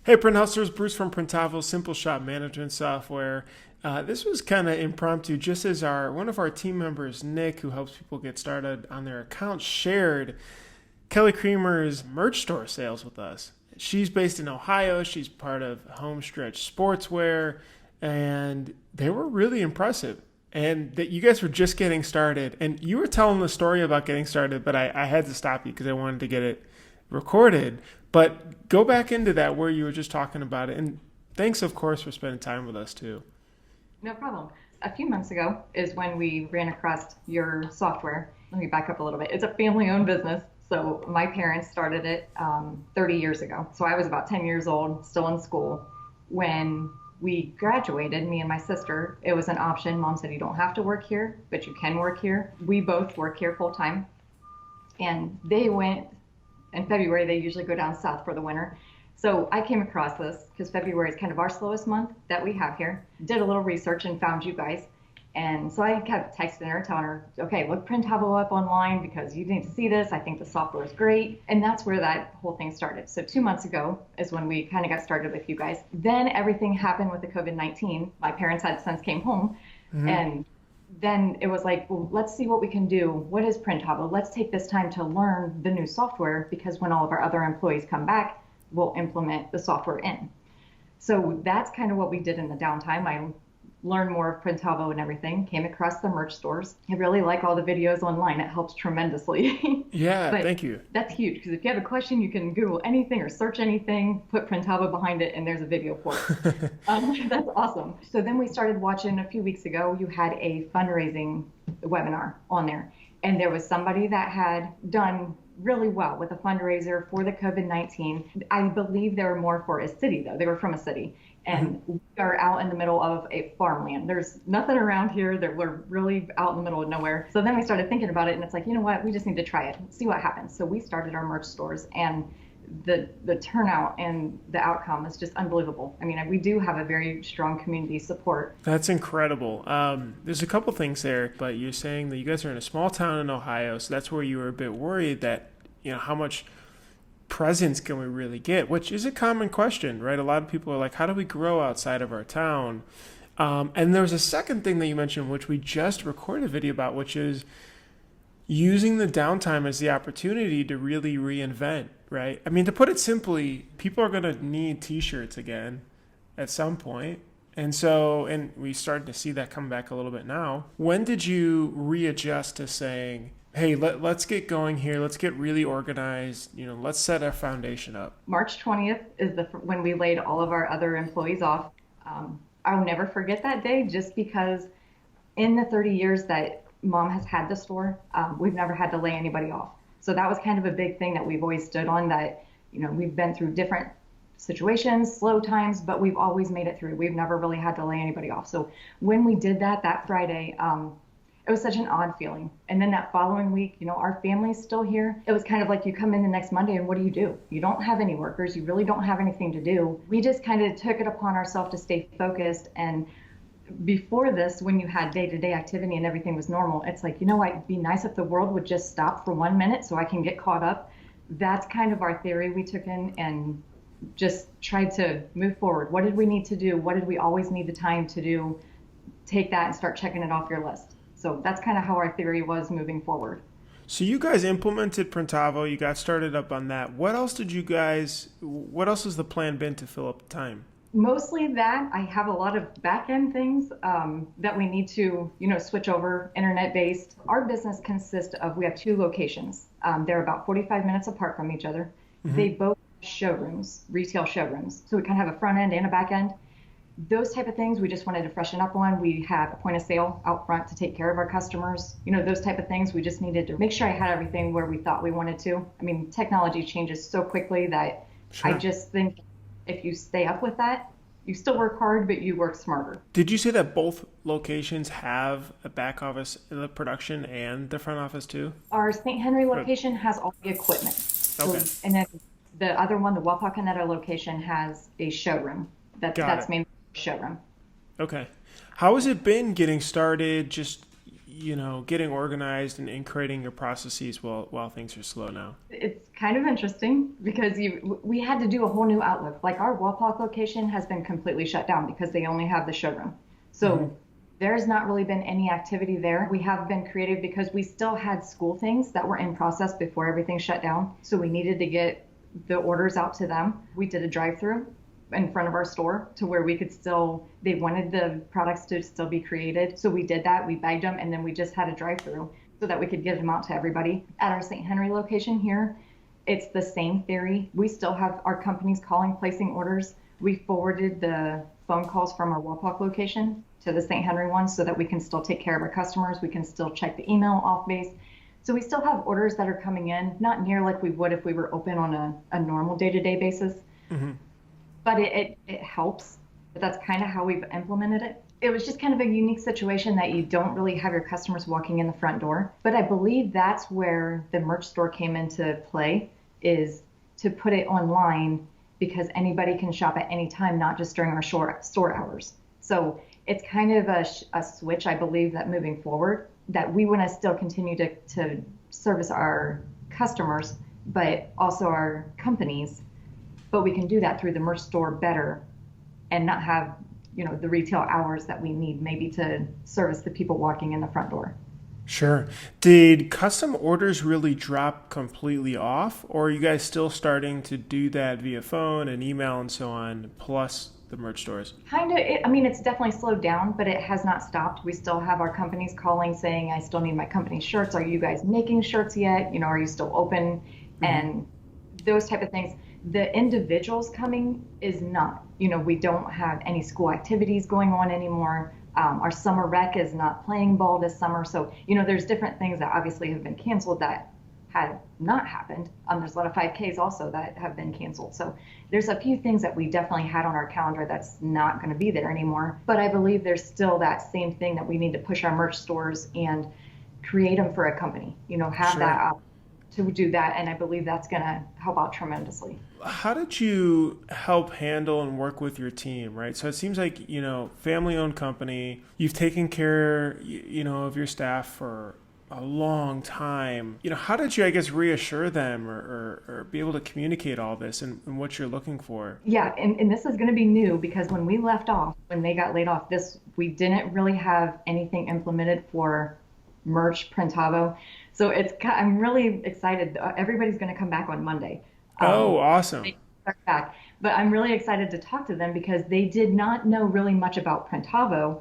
Hey, Print Hustlers, Bruce from Printavo, Simple Shop Management Software. This was kind of impromptu, just as one of our team members, Nick, who helps people get started on their account, shared Kelly Creamer's merch store sales with us. She's based in Ohio. She's part of Homestretch Sportswear, and they were really impressive. And that you guys were just getting started, and you were telling the story about getting started, but I had to stop you because I wanted to get it recorded. But go back into that where you were just talking about it. And thanks, of course, for spending time with us too. No problem. A few months ago is when we ran across your software. Let me back up a little bit. It's a family-owned business. So my parents started it 30 years ago. So I was about 10 years old, still in school. When we graduated, me and my sister, it was an option. Mom said, you don't have to work here, but you can work here. We both work here full time. And they went in February. They usually go down south for the winter. So I came across this because February is kind of our slowest month that we have here. Did a little research and found you guys. And so I kept texting her, telling her, okay, look Printavo up online because you need to see this. I think the software is great. And that's where that whole thing started. So 2 months ago is when we kind of got started with you guys. Then everything happened with the COVID-19. My parents had since came home. And then it was like, well, let's see what we can do. What is Printavo? Let's take this time to learn the new software because when all of our other employees come back, we'll implement the software in. So that's kind of what we did in the downtime. I learned more of Printavo and everything, came across the merch stores. I really like all the videos online. It helps tremendously. Yeah, But thank you. that's huge because if you have a question, you can Google anything or search anything, put Printavo behind it, and there's a video for it. That's awesome. So then we started watching a few weeks ago. You had a fundraising webinar on there, and there was somebody that had done really well with a fundraiser for the COVID-19. I believe they were more for a city, though. They were from a city. And we are out in the middle of a farmland. There's nothing around here. We're really out in the middle of nowhere. So then we started thinking about it, and it's like, you know what? We just need to try it, see what happens. So we started our merch stores, and the turnout and the outcome is just unbelievable. I mean, we do have a very strong community support. That's incredible. There's a couple things there, but you're saying that you guys are in a small town in Ohio, so that's where you were a bit worried that, how much presence can we really get, which is a common question, right? A lot of people are like, how do we grow outside of our town? And there's a second thing that you mentioned, which we just recorded a video about, which is using the downtime as the opportunity to really reinvent, right? I mean, to put it simply, people are going to need t-shirts again at some point. And we started to see that come back a little bit now. When did you readjust to saying, hey, let's get going here. Let's get really organized. Let's set our foundation up. March 20th is when we laid all of our other employees off. I'll never forget that day just because in the 30 years that Mom has had the store, we've never had to lay anybody off. So that was kind of a big thing that we've always stood on, that, we've been through different situations, slow times, but we've always made it through. We've never really had to lay anybody off. So when we did that Friday, it was such an odd feeling. And then that following week, our family's still here. It was kind of like you come in the next Monday and what do? You don't have any workers. You really don't have anything to do. We just kind of took it upon ourselves to stay focused. And before this, when you had day-to-day activity and everything was normal, it's like, it'd be nice if the world would just stop for 1 minute so I can get caught up. That's kind of our theory we took in and just tried to move forward. What did we need to do? What did we always need the time to do? Take that and start checking it off your list. So that's kind of how our theory was moving forward. So you guys implemented Printavo. You got started up on that. What else has the plan been to fill up the time? Mostly that. I have a lot of back-end things that we need to, switch over, internet-based. Our business consists of, we have 2 locations. They're about 45 minutes apart from each other. They both have showrooms, retail showrooms. So we kind of have a front end and a back end. Those type of things we just wanted to freshen up on. We have a point of sale out front to take care of our customers. Those type of things we just needed to make sure I had everything where we thought we wanted to. I mean, technology changes so quickly that Sure. I just think if you stay up with that, you still work hard, but you work smarter. Did you say that both locations have a back office, the production and the front office too? Our St. Henry location has all the equipment. Okay. And then the other one, the Wapakoneta location, has a showroom. That's mainly a showroom. Okay. How has it been getting started? Just, getting organized and creating your processes while things are slow now? It's kind of interesting because we had to do a whole new outlook. Like our Wapak location has been completely shut down because they only have the showroom. So there's not really been any activity there. We have been creative because we still had school things that were in process before everything shut down. So we needed to get the orders out to them. We did a drive-through in front of our store to where we could they wanted the products to still be created. So we did that, we bagged them, and then we just had a drive-through so that we could get them out to everybody. At our St. Henry location here, it's the same theory. We still have our companies calling, placing orders. We forwarded the phone calls from our Wapak location to the St. Henry one so that we can still take care of our customers. We can still check the email off base. So we still have orders that are coming in, not near like we would if we were open on a normal day-to-day basis. But it helps. But that's kind of how we've implemented it. It was just kind of a unique situation that you don't really have your customers walking in the front door. But I believe that's where the merch store came into play, is to put it online because anybody can shop at any time, not just during our store hours. So it's kind of a switch, I believe, that moving forward, that we want to still continue to service our customers, but also our companies. But we can do that through the merch store better and not have, the retail hours that we need maybe to service the people walking in the front door. Sure. Did custom orders really drop completely off, or are you guys still starting to do that via phone and email and so on, plus the merch stores? Kind of. It's definitely slowed down, but it has not stopped. We still have our companies calling saying, I still need my company shirts. Are you guys making shirts yet? Are you still open? And those type of things. The individuals coming is not. We don't have any school activities going on anymore. Our summer rec is not playing ball this summer. So, there's different things that obviously have been canceled that had not happened. There's a lot of 5Ks also that have been canceled. So there's a few things that we definitely had on our calendar that's not going to be there anymore. But I believe there's still that same thing that we need to push our merch stores and create them for a company, have that up to do that. And I believe that's going to help out tremendously. How did you help handle and work with your team, right? So it seems like, family-owned company, you've taken care, of your staff for a long time. How did you, reassure them or be able to communicate all this and what you're looking for? Yeah, and this is going to be new because when we left off, when they got laid off, we didn't really have anything implemented for merch, Printavo. So I'm really excited. Everybody's going to come back on Monday. Awesome. They start back. But I'm really excited to talk to them because they did not know really much about Printavo,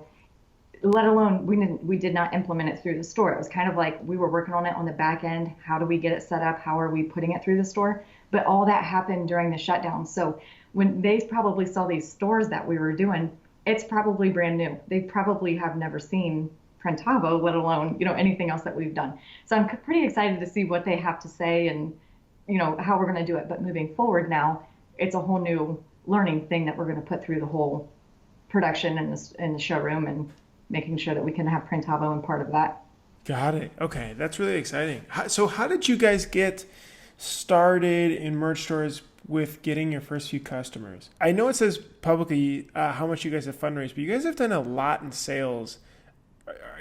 let alone we did not implement it through the store. It was kind of like we were working on it on the back end. How do we get it set up? How are we putting it through the store? But all that happened during the shutdown. So when they probably saw these stores that we were doing, it's probably brand new. They probably have never seen Printavo, let alone, anything else that we've done. So I'm pretty excited to see what they have to say and, how we're going to do it. But moving forward now, it's a whole new learning thing that we're going to put through the whole production in the showroom and making sure that we can have Printavo and part of that. Got it. Okay. That's really exciting. So how did you guys get started in merch stores with getting your first few customers? I know it says publicly how much you guys have fundraised, but you guys have done a lot in sales.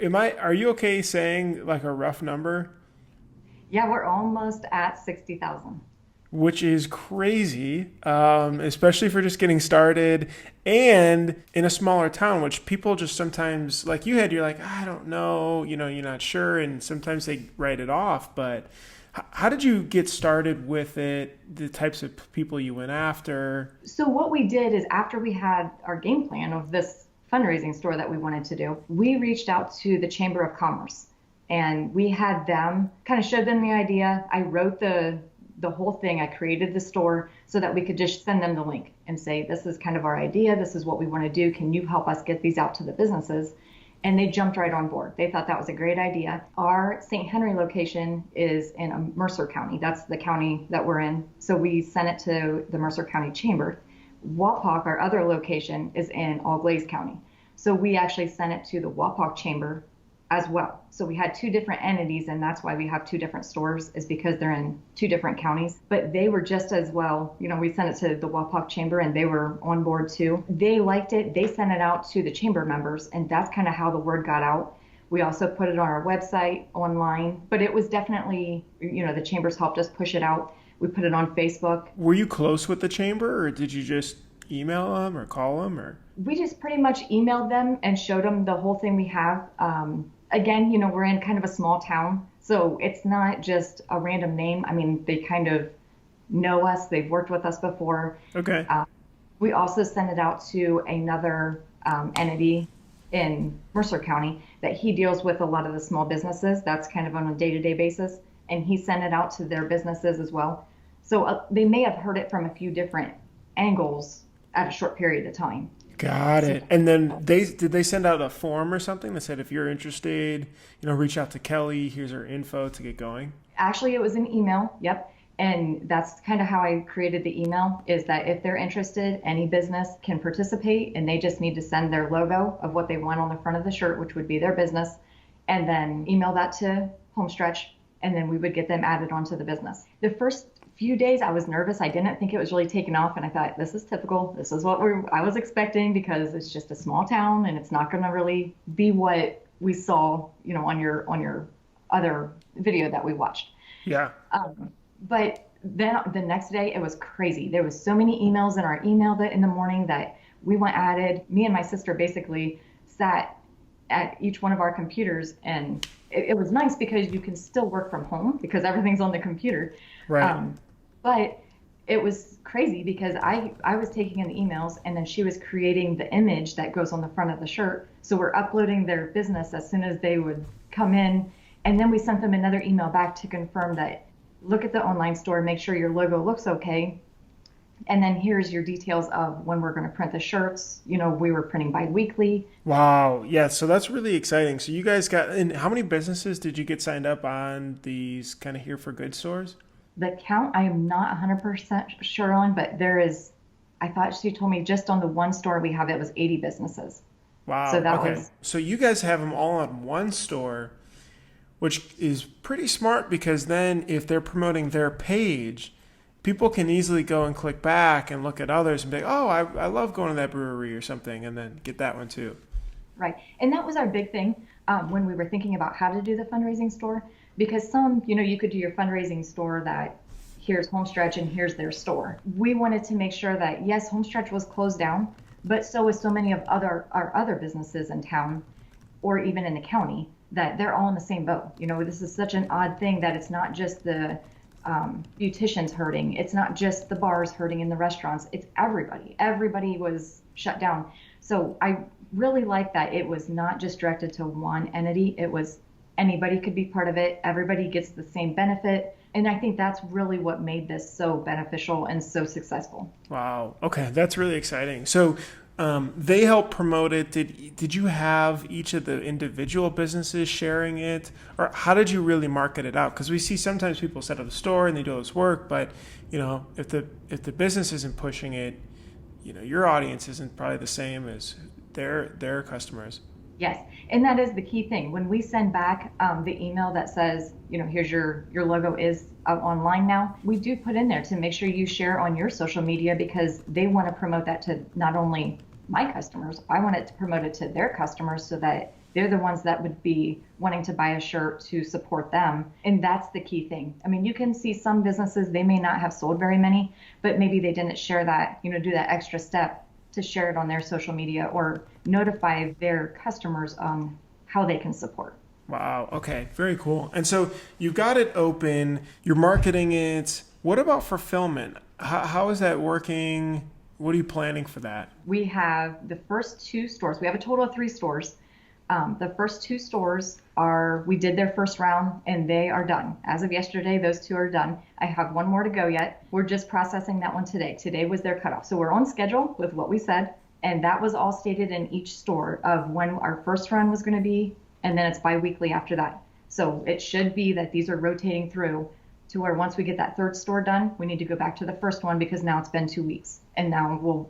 Are you okay saying like a rough number? Yeah, we're almost at 60,000. Which is crazy, especially for just getting started and in a smaller town, which people just sometimes, like you had, you're like, I don't know, you're not sure. And sometimes they write it off. But how did you get started with it, the types of people you went after? So what we did is after we had our game plan of this fundraising store that we wanted to do, we reached out to the Chamber of Commerce and we had them kind of showed them the idea. I wrote the whole thing. I created the store so that we could just send them the link and say, this is kind of our idea. This is what we want to do. Can you help us get these out to the businesses? And they jumped right on board. They thought that was a great idea. Our St. Henry location is in Mercer County. That's the county that we're in. So we sent it to the Mercer County Chamber. Wapak, our other location, is in All Glaze County. So we actually sent it to the Wapak Chamber as well. So we had two different entities, and that's why we have two different stores, is because they're in two different counties. But they were just as well, we sent it to the Wapak Chamber and they were on board too. They liked it. They sent it out to the chamber members, and that's kind of how the word got out. We also put it on our website online, but it was definitely, the chambers helped us push it out. We put it on Facebook. Were you close with the chamber, or did you just email them or call them, or? We just pretty much emailed them and showed them the whole thing we have. Again, we're in kind of a small town, so it's not just a random name. I mean, they kind of know us. They've worked with us before. Okay. We also sent it out to another entity in Mercer County that he deals with a lot of the small businesses. That's kind of on a day-to-day basis. And he sent it out to their businesses as well. So they may have heard it from a few different angles at a short period of time. Got it. And then did they send out a form or something that said, if you're interested, reach out to Kelly, here's her info to get going? Actually, it was an email. Yep. And that's kind of how I created the email, is that if they're interested, any business can participate, and they just need to send their logo of what they want on the front of the shirt, which would be their business, and then email that to Homestretch, and then we would get them added onto the business. The first few days I was nervous. I didn't think it was really taking off, and I thought, this is typical. This is what I was expecting, because it's just a small town and it's not going to really be what we saw, on your other video that we watched. Yeah. But then the next day, it was crazy. There was so many emails in our email that in the morning that we went added. Me and my sister basically sat at each one of our computers, and it was nice because you can still work from home because everything's on the computer. Right. But it was crazy because I was taking in the emails, and then she was creating the image that goes on the front of the shirt. So we're uploading their business as soon as they would come in. And then we sent them another email back to confirm that, look at the online store, make sure your logo looks okay. And then here's your details of when we're going to print the shirts. We were printing bi-weekly. Wow. Yeah. So that's really exciting. So you guys and how many businesses did you get signed up on these kind of Here for Good stores? The count, I am not 100% sure on, but I thought she told me just on the one store we have, it was 80 businesses. Wow. So that was. So you guys have them all on one store, which is pretty smart, because then if they're promoting their page, people can easily go and click back and look at others and be like, oh, I love going to that brewery or something, and then get that one too. Right. And that was our big thing when we were thinking about how to do the fundraising store, because you could do your fundraising store that here's Homestretch and here's their store. We wanted to make sure that, yes, Homestretch was closed down, but so was so many of our other businesses in town or even in the county, that they're all in the same boat. This is such an odd thing that it's not just the beauticians hurting. It's not just the bars hurting in the restaurants. It's everybody. Everybody was shut down. So I really like that it was not just directed to one entity. It was anybody could be part of it. Everybody gets the same benefit. And I think that's really what made this so beneficial and so successful. Wow. Okay. That's really exciting. So they helped promote it. Did you have each of the individual businesses sharing it, or how did you really market it out? Because we see sometimes people set up a store and they do all this work, but if the business isn't pushing it, your audience isn't probably the same as their customers. Yes, and that is the key thing. When we send back the email that says, here's your logo is online now, we do put in there to make sure you share on your social media, because they want to promote that to not only my customers, I want it to promote it to their customers, so that they're the ones that would be wanting to buy a shirt to support them. And that's the key thing. I mean, you can see some businesses, they may not have sold very many, but maybe they didn't share that, do that extra step to share it on their social media or notify their customers how they can support. Wow. Okay. Very cool. And so you've got it open, you're marketing it. What about fulfillment? How is that working? What are you planning for that? We have the first two stores. We have a total of 3 stores. The first 2 stores we did their first round and they are done. As of yesterday, those 2 are done. I have 1 more to go yet. We're just processing that one today. Today was their cutoff. So we're on schedule with what we said. And that was all stated in each store of when our first run was going to be. And then it's bi-weekly after that. So it should be that these are rotating through to where once we get that 3rd store done, we need to go back to the first one, because now it's been 2 weeks. And now we'll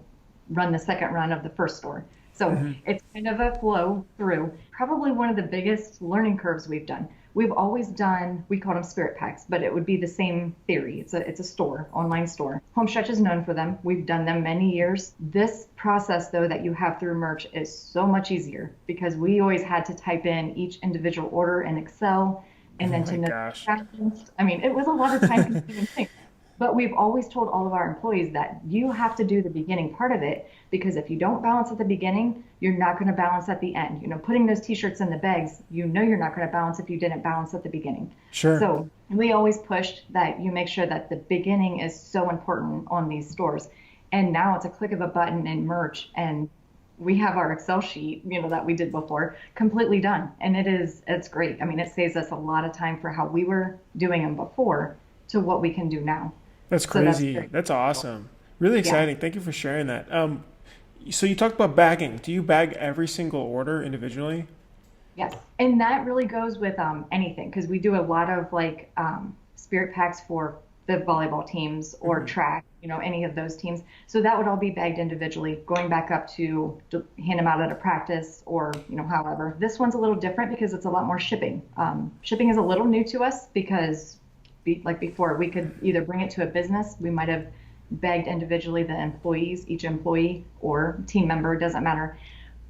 run the second run of the first store. So It's kind of a flow through. Probably one of the biggest learning curves we've done. We've always done, we call them spirit packs, but it would be the same theory. It's a store, online store. Homestretch is known for them. We've done them many years. This process, though, that you have through merch is so much easier because we always had to type in each individual order in Excel and then Gosh. I mean, it was a lot of time consuming thing. But we've always told all of our employees that you have to do the beginning part of it, because if you don't balance at the beginning, you're not going to balance at the end. You know, putting those t-shirts in the bags, you know you're not going to balance if you didn't balance at the beginning. Sure. So we always pushed that you make sure that the beginning is so important on these stores. And now it's a click of a button in merch, and we have our Excel sheet, you know, that we did before completely done. And it's great. I mean, it saves us a lot of time for how we were doing them before to what we can do now. That's crazy. That's awesome. Really exciting. Yeah. Thank you for sharing that. So you talked about bagging. Do you bag every single order individually? Yes. And that really goes with anything, because we do a lot of like spirit packs for the volleyball teams or track, you know, any of those teams. So that would all be bagged individually, going back up to hand them out at a practice or, you know, however. This one's a little different because it's a lot more shipping. Shipping is a little new to us because like before, we could either bring it to a business. We might have bagged individually the employees, each employee or team member, doesn't matter.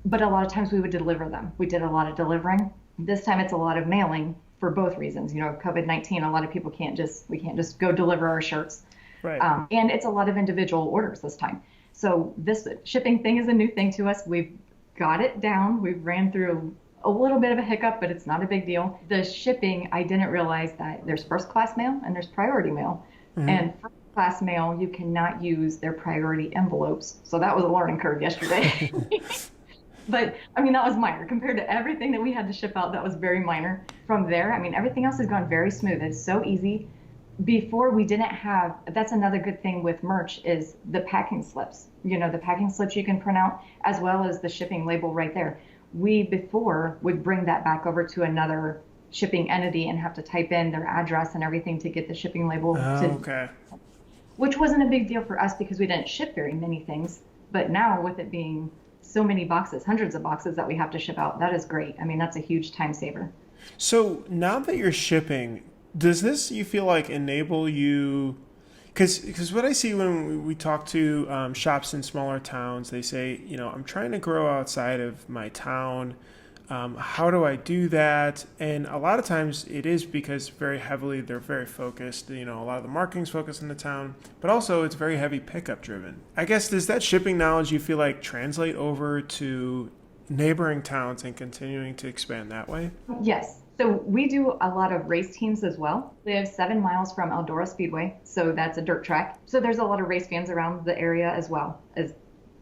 But a lot of times we would deliver them. We did a lot of delivering. This time it's a lot of mailing for both reasons. You know, COVID-19, a lot of people we can't just go deliver our shirts. Right. And it's a lot of individual orders this time. So this shipping thing is a new thing to us. We've got it down. We've ran through a little bit of a hiccup, but it's not a big deal. The shipping, I didn't realize that there's first class mail and there's priority mail. And first class mail, you cannot use their priority envelopes. So that was a learning curve yesterday. But I mean, that was minor compared to everything that we had to ship out. That was very minor. From there, I mean, everything else has gone very smooth. It's so easy. Before we didn't have, that's another good thing with merch is the packing slips. You know, the packing slips you can print out as well as the shipping label right there. We before would bring that back over to another shipping entity and have to type in their address and everything to get the shipping label. Okay. Which wasn't a big deal for us because we didn't ship very many things. But now with it being so many boxes, hundreds of boxes that we have to ship out, that is great. I mean, that's a huge time saver. So now that you're shipping, does this, you feel like, enable you? Because what I see when we talk to shops in smaller towns, they say, you know, I'm trying to grow outside of my town. How do I do that? And a lot of times it is because they're very focused. You know, a lot of the marketing's focused in the town, but also it's very heavy pickup driven. I guess, does that shipping knowledge you feel like translate over to neighboring towns and continuing to expand that way? Yes. So we do a lot of race teams as well. We have 7 miles from Eldora Speedway, so that's a dirt track. So there's a lot of race fans around the area as well as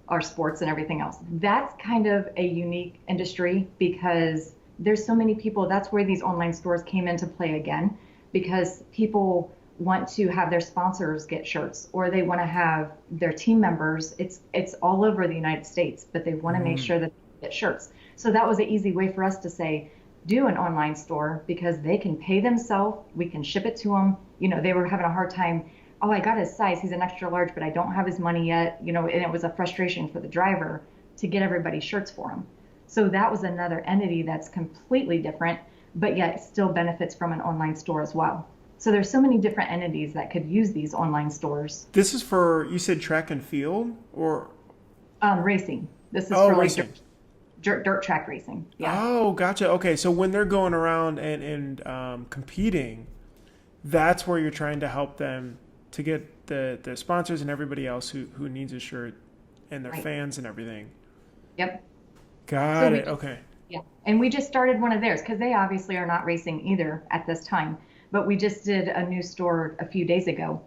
our sports and everything else. That's kind of a unique industry because there's so many people. That's where these online stores came into play again, because people want to have their sponsors get shirts or they want to have their team members. It's all over the United States, but they want to make sure that they get shirts. So that was an easy way for us to say, do an online store because they can pay themselves. We can ship it to them. You know, they were having a hard time. Oh, I got his size. He's an extra large, but I don't have his money yet. You know, and it was a frustration for the driver to get everybody shirts for him. So that was another entity that's completely different, but yet still benefits from an online store as well. So there's so many different entities that could use these online stores. This is for, you said track and field or? Racing. This is for racing. Like dirt track racing. Yeah. Oh, gotcha. Okay, so when they're going around and competing, that's where you're trying to help them to get the sponsors and everybody else who needs a shirt and their fans and everything. Yep. Got it. Okay. Yeah, and we just started one of theirs because they obviously are not racing either at this time. But we just did a new store a few days ago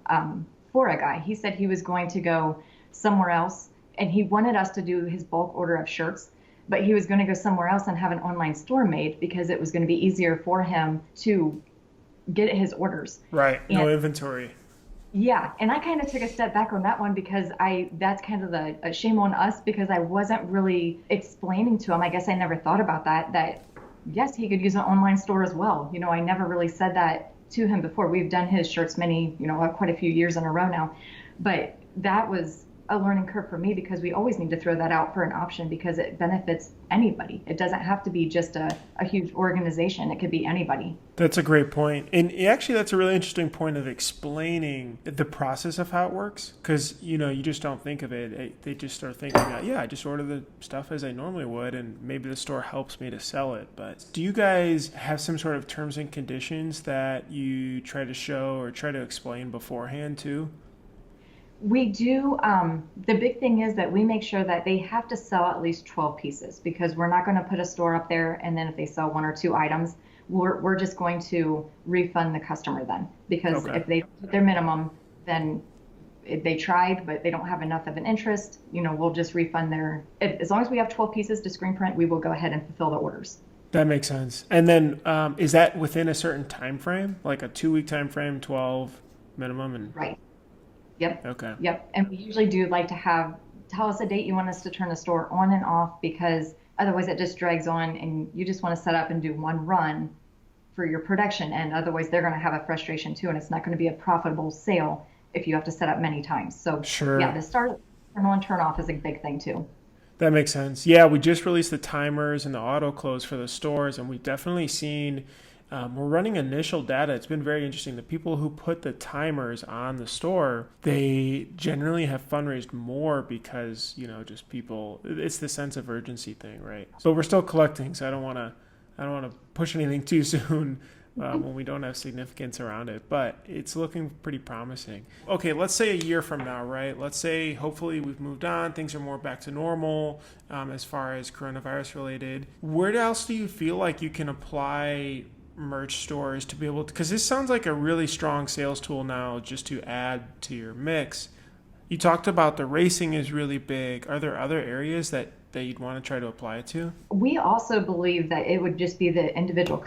for a guy. He said he was going to go somewhere else, and he wanted us to do his bulk order of shirts. But he was going to go somewhere else and have an online store made because it was going to be easier for him to get his orders. Right. No inventory. Yeah. And I kind of took a step back on that one because that's kind of a shame on us because I wasn't really explaining to him. I guess I never thought about that yes, he could use an online store as well. You know, I never really said that to him before. We've done his shirts quite a few years in a row now. But that was a learning curve for me because we always need to throw that out for an option because it benefits anybody. It doesn't have to be just a huge organization. It could be anybody. That's a great point. And actually, that's a really interesting point of explaining the process of how it works. Because, you just don't think of it. They just start thinking, yeah, I just order the stuff as I normally would, and maybe the store helps me to sell it. But do you guys have some sort of terms and conditions that you try to show or try to explain beforehand too? We do. The big thing is that we make sure that they have to sell at least 12 pieces because we're not going to put a store up there and then if they sell one or two items, we're just going to refund the customer then. Because if they don't hit their minimum, then if they tried, but they don't have enough of an interest, we'll just refund as long as we have 12 pieces to screen print, we will go ahead and fulfill the orders. That makes sense. And then is that within a certain time frame, like a 2-week time frame, 12 minimum? Right. Yep. Okay. Yep. And we usually do like to tell us a date you want us to turn the store on and off because otherwise it just drags on and you just want to set up and do one run for your production. And otherwise they're going to have a frustration too. And it's not going to be a profitable sale if you have to set up many times. So sure. Yeah, the start, turn on, turn off is a big thing too. That makes sense. Yeah, we just released the timers and the auto close for the stores, and we've definitely seen, we're running initial data. It's been very interesting. The people who put the timers on the store, they generally have fundraised more because, just people, it's the sense of urgency thing, right? So we're still collecting, so I don't want to push anything too soon. When we don't have significance around it, but it's looking pretty promising. Okay, let's say a year from now, right? Let's say hopefully we've moved on, things are more back to normal as far as coronavirus related. Where else do you feel like you can apply merch stores to be able to, because this sounds like a really strong sales tool now just to add to your mix. You talked about the racing is really big. Are there other areas that you'd want to try to apply it to? We also believe that it would just be the individual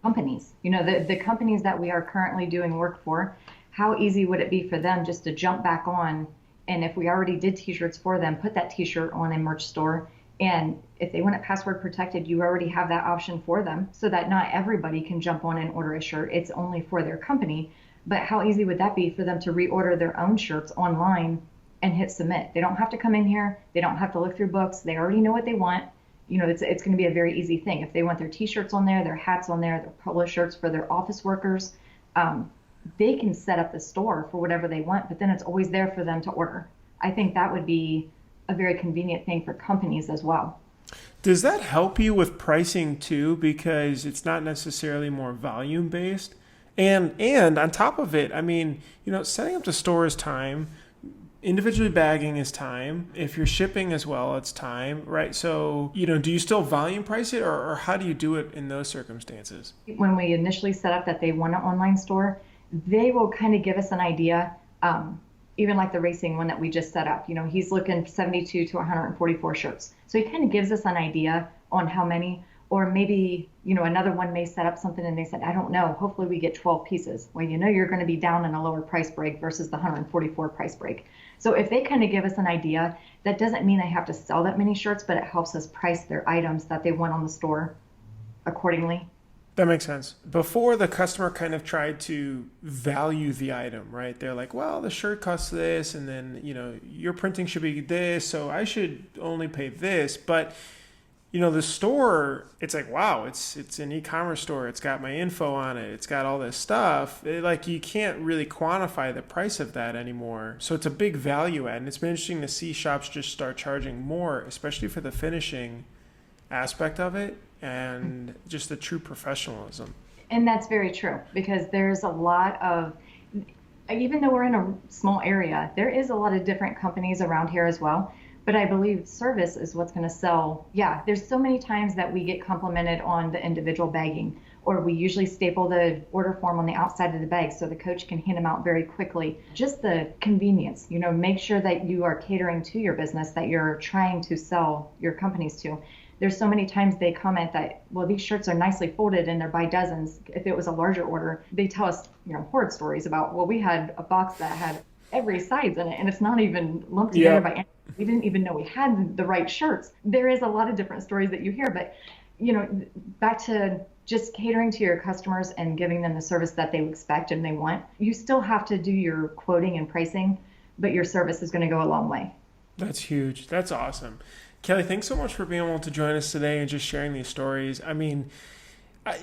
companies, the companies that we are currently doing work for. How easy would it be for them just to jump back on? And if we already did t-shirts for them, put that t-shirt on a merch store. And if they want it password protected, you already have that option for them so that not everybody can jump on and order a shirt. It's only for their company. But how easy would that be for them to reorder their own shirts online and hit submit? They don't have to come in here. They don't have to look through books. They already know what they want. It's going to be a very easy thing. If they want their t-shirts on there, their hats on there, their polo shirts for their office workers, they can set up the store for whatever they want, but then it's always there for them to order. I think that would be a very convenient thing for companies as well. Does that help you with pricing too? Because it's not necessarily more volume based. And on top of it, setting up the store is time. Individually bagging is time. If you're shipping as well, it's time, right? So, do you still volume price it or how do you do it in those circumstances? When we initially set up that they want an online store, they will kind of give us an idea, even like the racing one that we just set up. He's looking 72 to 144 shirts. So he kind of gives us an idea on how many, or maybe, another one may set up something and they said, I don't know, hopefully we get 12 pieces. Well, you're going to be down in a lower price break versus the 144 price break. So if they kind of give us an idea, that doesn't mean they have to sell that many shirts, but it helps us price their items that they want on the store accordingly. That makes sense. Before, the customer kind of tried to value the item, right? They're like, well, the shirt costs this, and then, your printing should be this, so I should only pay this. But, the store, it's like, wow, it's an e-commerce store. It's got my info on it. It's got all this stuff. You can't really quantify the price of that anymore. So it's a big value add. And it's been interesting to see shops just start charging more, especially for the finishing aspect of it and just the true professionalism. And that's very true because there's a lot of, even though we're in a small area, there is a lot of different companies around here as well. But I believe service is what's going to sell. Yeah, there's so many times that we get complimented on the individual bagging, or we usually staple the order form on the outside of the bag so the coach can hand them out very quickly. Just the convenience, make sure that you are catering to your business that you're trying to sell your companies to. There's so many times they comment that, well, these shirts are nicely folded and they're by dozens. If it was a larger order, they tell us, horror stories about, well, we had a box that had every size in it and it's not even lumped together by. We didn't even know we had the right shirts. There is a lot of different stories that you hear, but back to just catering to your customers and giving them the service that they expect and they want. You still have to do your quoting and pricing, but your service is going to go a long way. That's huge. That's awesome. Kelly, thanks so much for being able to join us today and just sharing these stories. I mean,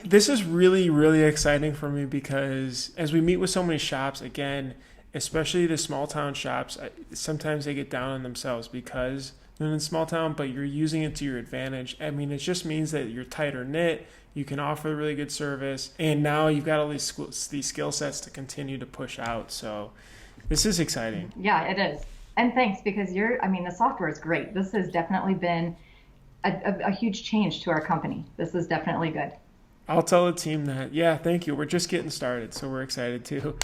this is really, really exciting for me because as we meet with so many shops, again, especially the small town shops, sometimes they get down on themselves because they're in small town, but you're using it to your advantage. I mean, it just means that you're tighter knit, you can offer really good service, and now you've got all these skill sets to continue to push out. So this is exciting. Yeah, it is. And thanks, because the software is great. This has definitely been a huge change to our company. This is definitely good. I'll tell the team that. Yeah, thank you. We're just getting started, so we're excited too.